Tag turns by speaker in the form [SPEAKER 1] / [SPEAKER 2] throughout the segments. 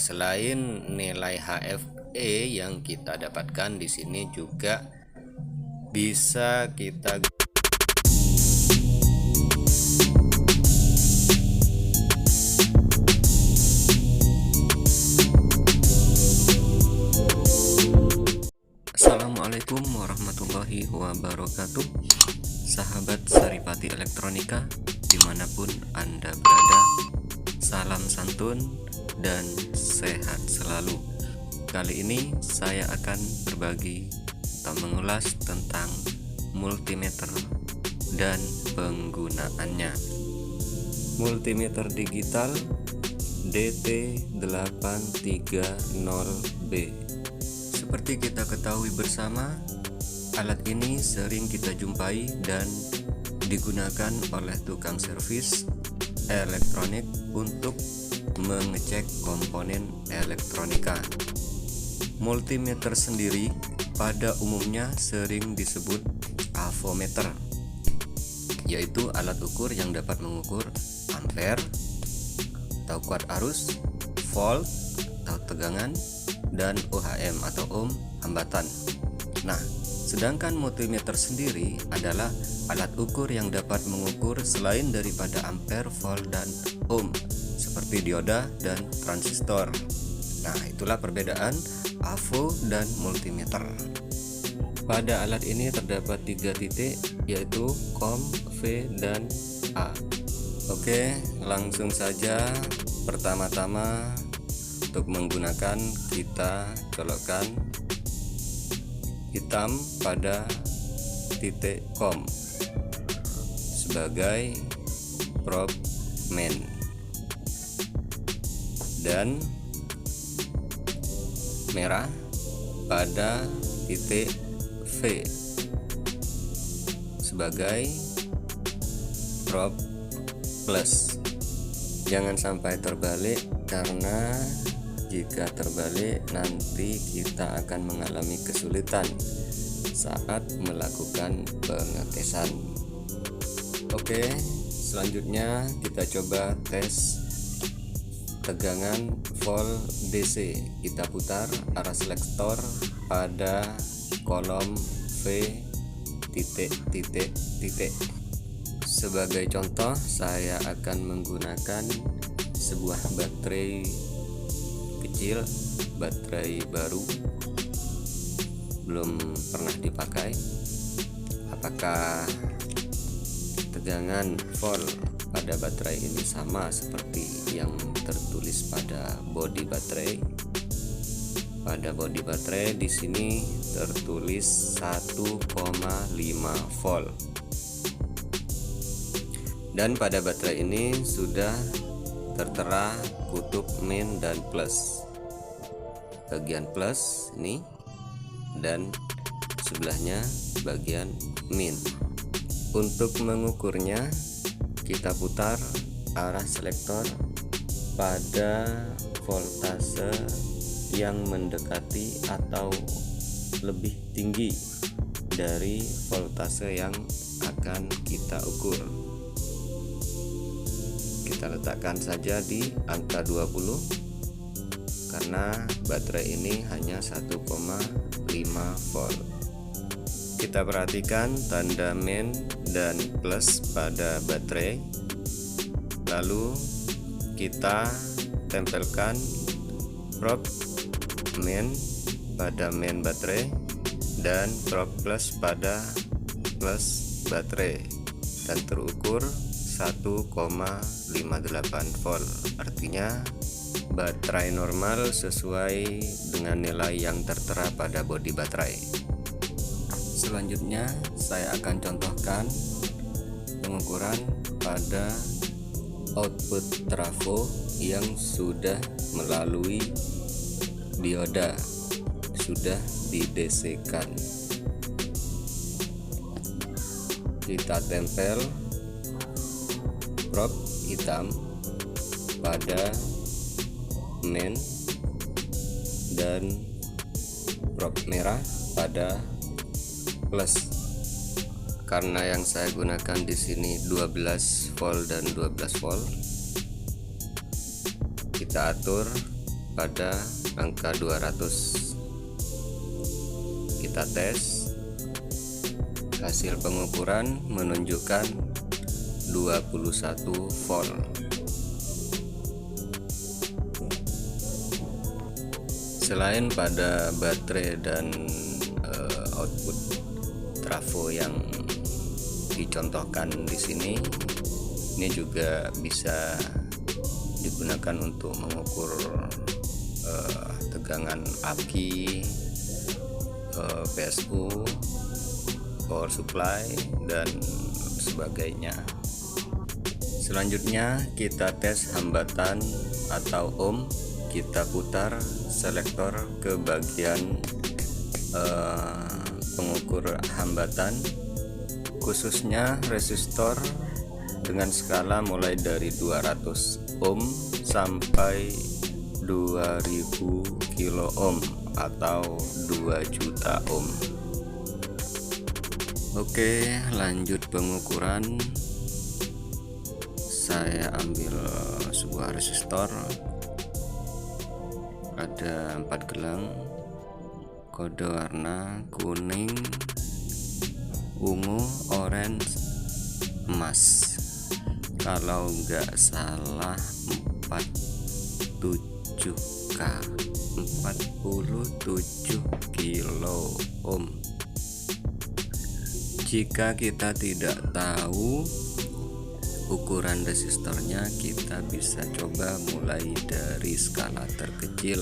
[SPEAKER 1] selain nilai HFE yang kita dapatkan di sini juga bisa kita Assalamualaikum warahmatullahi wabarakatuh, sahabat Saripati Elektronika dimanapun Anda berada. Salam santun dan sehat selalu. Kali ini saya akan berbagi atau mengulas tentang multimeter dan penggunaannya. Multimeter digital DT830B. Seperti kita ketahui bersama, alat ini sering kita jumpai dan digunakan oleh tukang servis elektronik untuk mengecek komponen elektronika. Multimeter sendiri pada umumnya sering disebut avometer, yaitu alat ukur yang dapat mengukur ampere atau kuat arus, volt atau tegangan, dan ohm atau ohm hambatan. Nah, sedangkan multimeter sendiri adalah alat ukur yang dapat mengukur selain daripada ampere, volt, dan ohm, seperti dioda dan transistor. Nah, itulah perbedaan avo dan multimeter. Pada alat ini terdapat 3 titik, yaitu COM, V, dan A. Oke, langsung saja. Pertama-tama untuk menggunakan, kita colokkan hitam pada titik COM sebagai probe main dan merah pada titik V sebagai probe plus. Jangan sampai terbalik, karena jika terbalik nanti kita akan mengalami kesulitan saat melakukan pengetesan. Oke, selanjutnya kita coba tes tegangan volt DC. Kita putar arah selektor pada kolom V titik. Sebagai contoh, saya akan menggunakan sebuah baterai kecil, baterai baru, belum pernah dipakai. Apakah tegangan volt pada baterai ini sama seperti yang tertulis pada bodi baterai? Pada bodi baterai di sini tertulis 1,5 volt. Dan pada baterai ini sudah tertera kutub min dan plus. Bagian plus ini dan sebelahnya bagian min. Untuk mengukurnya, kita putar arah selektor pada voltase yang mendekati atau lebih tinggi dari voltase yang akan kita ukur. Kita letakkan saja di angka 20 karena baterai ini hanya 1,5 volt. Kita perhatikan tanda min dan plus pada baterai. Lalu kita tempelkan probe min pada min baterai dan probe plus pada plus baterai, dan terukur 1,58 volt. Artinya baterai normal sesuai dengan nilai yang tertera pada bodi baterai. Selanjutnya saya akan contohkan pengukuran pada output trafo yang sudah melalui dioda, sudah di DC kan. Kita tempel probe hitam pada main dan probe merah pada plus. Karena yang saya gunakan di sini 12 volt dan 12 volt, kita atur pada angka 200. Kita tes. Hasil pengukuran menunjukkan 21 volt. Selain pada baterai dan output trafo yang dicontohkan di sini, ini juga bisa digunakan untuk mengukur tegangan aki, PSU, power supply, dan sebagainya. Selanjutnya kita tes hambatan atau ohm. Kita putar selektor ke bagian pengukur hambatan, khususnya resistor dengan skala mulai dari 200 ohm sampai 2000 kilo ohm atau 2 juta ohm. Oke, lanjut pengukuran. Saya ambil sebuah resistor, ada 4 gelang, kode warna kuning, ungu, orange, emas. Kalau nggak salah 47K, 47 kilo ohm. Jika kita tidak tahu ukuran resistornya, kita bisa coba mulai dari skala terkecil.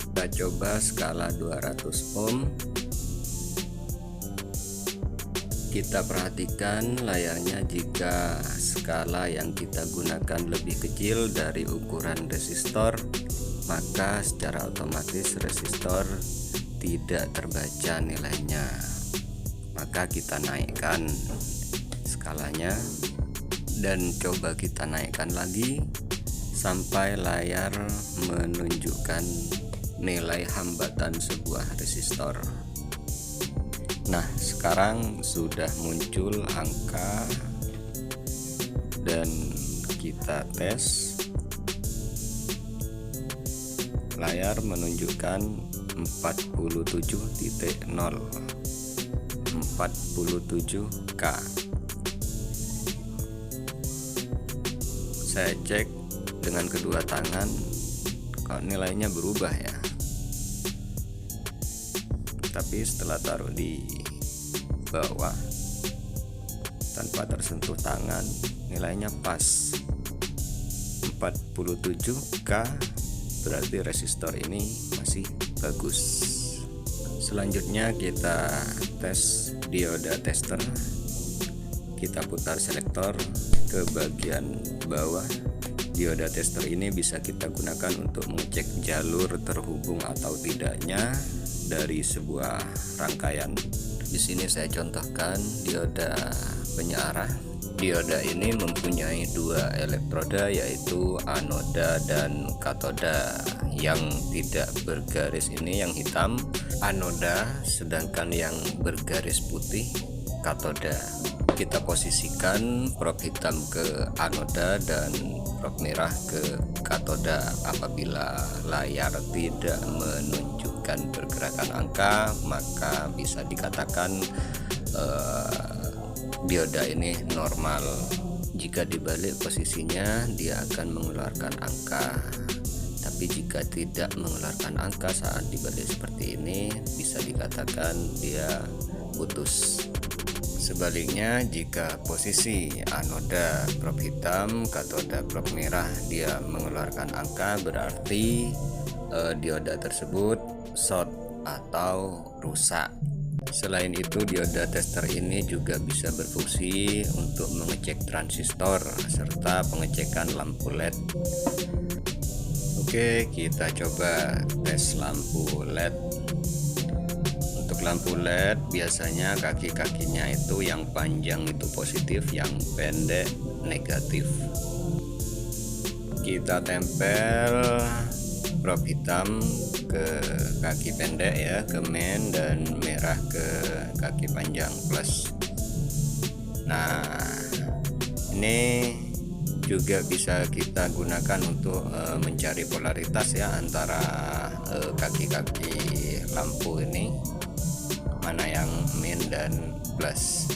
[SPEAKER 1] Kita coba skala 200 ohm. Kita perhatikan layarnya, jika skala yang kita gunakan lebih kecil dari ukuran resistor, maka secara otomatis resistor tidak terbaca nilainya. Maka kita naikkan skalanya dan coba kita naikkan lagi sampai layar menunjukkan nilai hambatan sebuah resistor. Nah, sekarang sudah muncul angka dan kita tes. Layar menunjukkan 47.0, 47K. Saya cek dengan kedua tangan, kok nilainya berubah ya. Tapi setelah taruh di bawah tanpa tersentuh tangan, nilainya pas 47K, berarti resistor ini masih bagus. Selanjutnya kita tes dioda tester. Kita putar selektor ke bagian bawah. Dioda tester ini bisa kita gunakan untuk mengecek jalur terhubung atau tidaknya dari sebuah rangkaian. Di sini saya contohkan dioda penyearah. Dioda ini mempunyai 2 elektroda, yaitu anoda dan katoda. Yang tidak bergaris ini yang hitam anoda, sedangkan yang bergaris putih katoda. Kita posisikan prob hitam ke anoda dan prob merah ke katoda. Apabila layar tidak menunjukkan pergerakan angka, maka bisa dikatakan dioda ini normal. Jika dibalik posisinya, dia akan mengeluarkan angka. Tapi jika tidak mengeluarkan angka saat dibalik seperti ini, bisa dikatakan dia putus. Sebaliknya, jika posisi anoda prob hitam, katoda prob merah, dia mengeluarkan angka, berarti dioda tersebut short atau rusak. Selain itu, dioda tester ini juga bisa berfungsi untuk mengecek transistor serta pengecekan lampu LED. Oke, kita coba tes lampu LED. Untuk lampu LED biasanya kaki-kakinya itu yang panjang itu positif, yang pendek negatif. Kita tempel prob hitam ke kaki pendek ya, ke main, dan merah ke kaki panjang plus. Nah, ini juga bisa kita gunakan untuk mencari polaritas ya antara kaki-kaki lampu ini, mana yang min dan plus,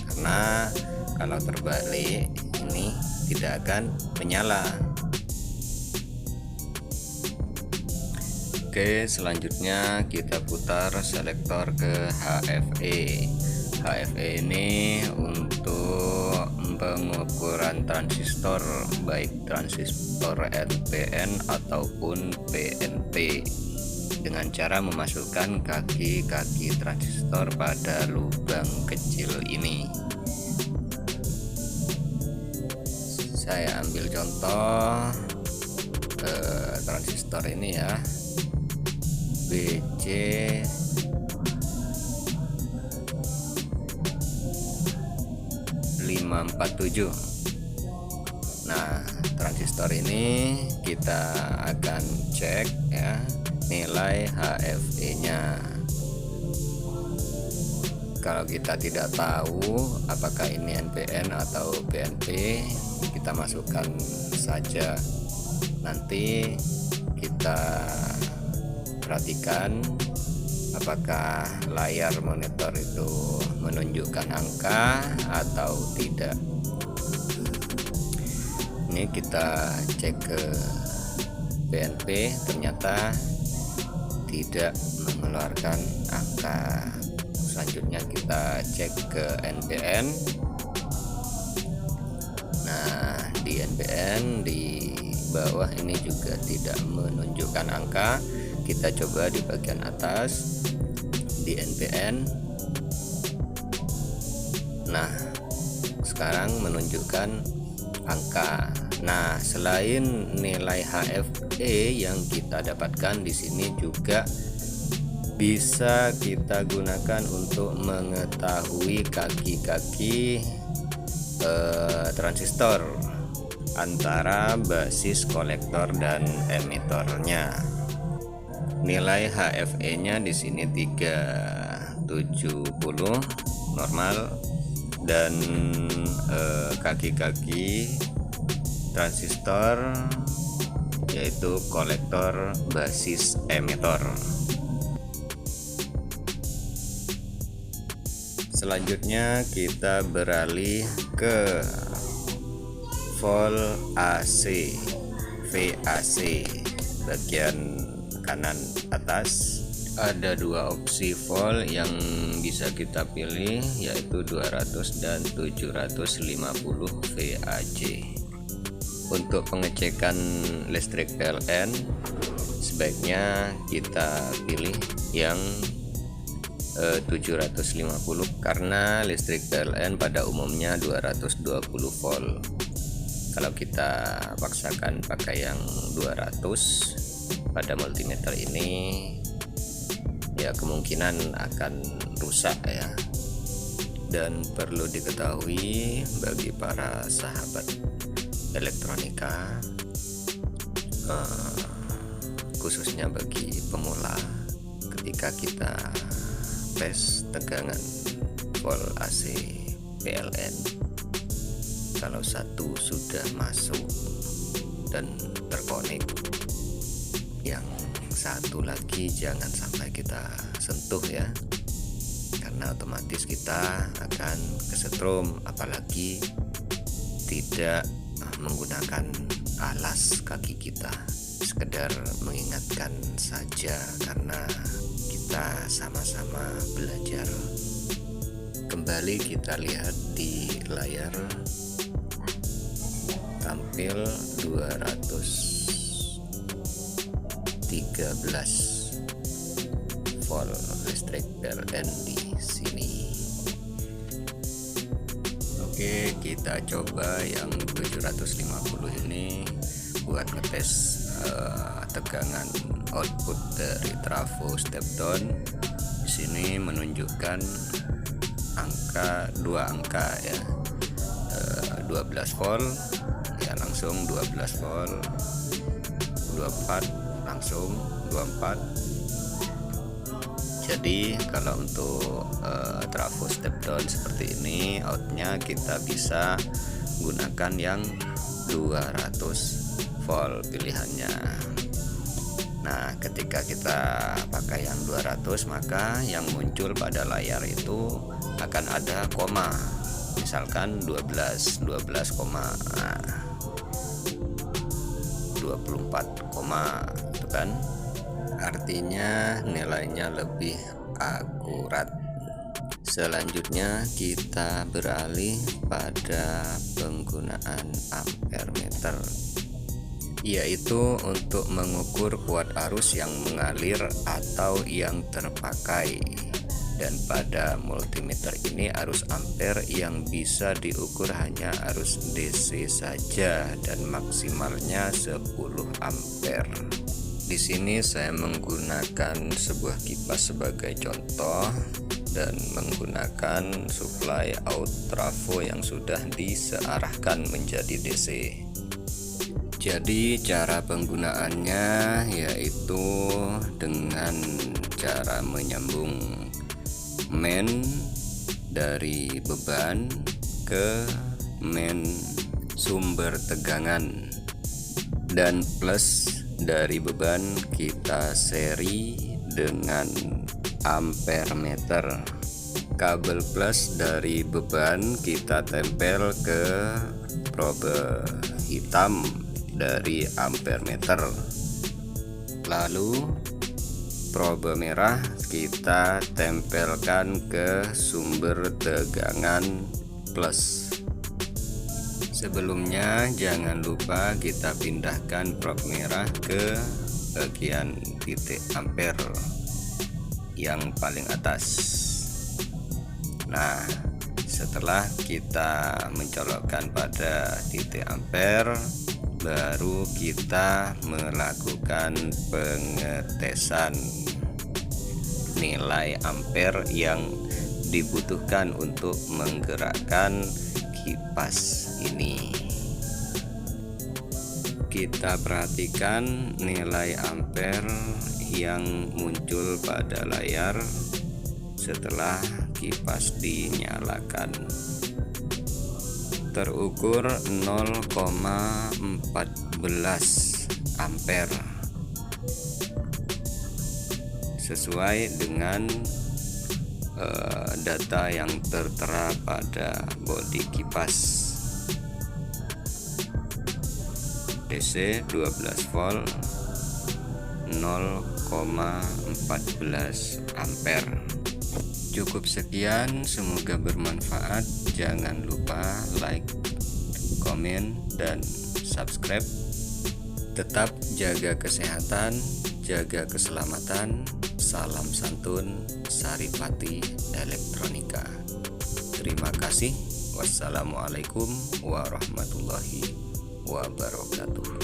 [SPEAKER 1] karena kalau terbalik ini tidak akan menyala. Oke, selanjutnya kita putar selektor ke HFE. HFE ini untuk pengukuran transistor, baik transistor NPN ataupun PNP, dengan cara memasukkan kaki-kaki transistor pada lubang kecil ini. Saya ambil contoh transistor ini ya, BC 547. Nah, transistor ini kita akan cek ya nilai HFE-nya. Kalau kita tidak tahu apakah ini NPN atau PNP, kita masukkan saja. Nanti kita perhatikan apakah layar monitor itu menunjukkan angka atau tidak. Ini kita cek ke PNP, ternyata tidak mengeluarkan angka. Selanjutnya kita cek ke NPN. Nah, di NPN di bawah ini juga tidak menunjukkan angka. Kita coba di bagian atas di NPN. Nah, sekarang menunjukkan angka. Nah, selain nilai HFE yang kita dapatkan di sini juga bisa kita gunakan untuk mengetahui kaki-kaki transistor antara basis kolektor dan emitornya. Nilai HFE-nya di sini 370 normal, dan kaki-kaki transistor yaitu kolektor basis emitor. Selanjutnya kita beralih ke volt AC, VAC, bagian kanan atas. Ada dua opsi volt yang bisa kita pilih, yaitu 200 dan 750 VAC. Untuk pengecekan listrik PLN sebaiknya kita pilih yang 750 karena listrik PLN pada umumnya 220 volt. Kalau kita paksakan pakai yang 200 pada multimeter ini, ya kemungkinan akan rusak ya. Dan perlu diketahui bagi para sahabat elektronika, khususnya bagi pemula, ketika kita tes tegangan volt AC PLN, kalau satu sudah masuk dan terkonek, yang satu lagi jangan sampai kita sentuh ya, karena otomatis kita akan kesetrum, apalagi tidak menggunakan alas kaki kita. Sekedar mengingatkan saja karena kita sama-sama belajar. Kembali kita lihat di layar, tampil 213 volt listrik PLN di sini. Oke, kita coba yang 750 ini buat ngetes tegangan output dari trafo step down. Di sini menunjukkan dua angka ya, 12 volt ya, langsung 12 volt, 24 langsung 24. Jadi kalau untuk trafo step down seperti ini, outnya kita bisa gunakan yang 200 volt pilihannya. Nah, ketika kita pakai yang 200, maka yang muncul pada layar itu akan ada koma. Misalkan 12, 24 koma, itu kan artinya nilainya lebih akurat. Selanjutnya kita beralih pada penggunaan ampere meter, yaitu untuk mengukur kuat arus yang mengalir atau yang terpakai. Dan pada multimeter ini arus ampere yang bisa diukur hanya arus DC saja dan maksimalnya 10 ampere. Di sini saya menggunakan sebuah kipas sebagai contoh dan menggunakan suplai outtrafo yang sudah disearahkan menjadi DC. Jadi cara penggunaannya yaitu dengan cara menyambung main dari beban ke main sumber tegangan, dan plus dari beban kita seri dengan ampere meter. Kabel plus dari beban kita tempel ke probe hitam dari ampere meter, lalu probe merah kita tempelkan ke sumber tegangan plus. Sebelumnya jangan lupa kita pindahkan probe merah ke bagian titik ampere yang paling atas. Nah, setelah kita mencolokkan pada titik ampere, baru kita melakukan pengetesan nilai ampere yang dibutuhkan untuk menggerakkan kipas ini. Kita perhatikan nilai ampere yang muncul pada layar setelah kipas dinyalakan. Terukur 0,14 ampere sesuai dengan data yang tertera pada bodi kipas. DC 12 volt 0,14 ampere. Cukup sekian, semoga bermanfaat. Jangan lupa like, komen, dan subscribe. Tetap jaga kesehatan, jaga keselamatan. Salam santun, Saripati Elektronika. Terima kasih. Wassalamualaikum warahmatullahi wabarakatuh.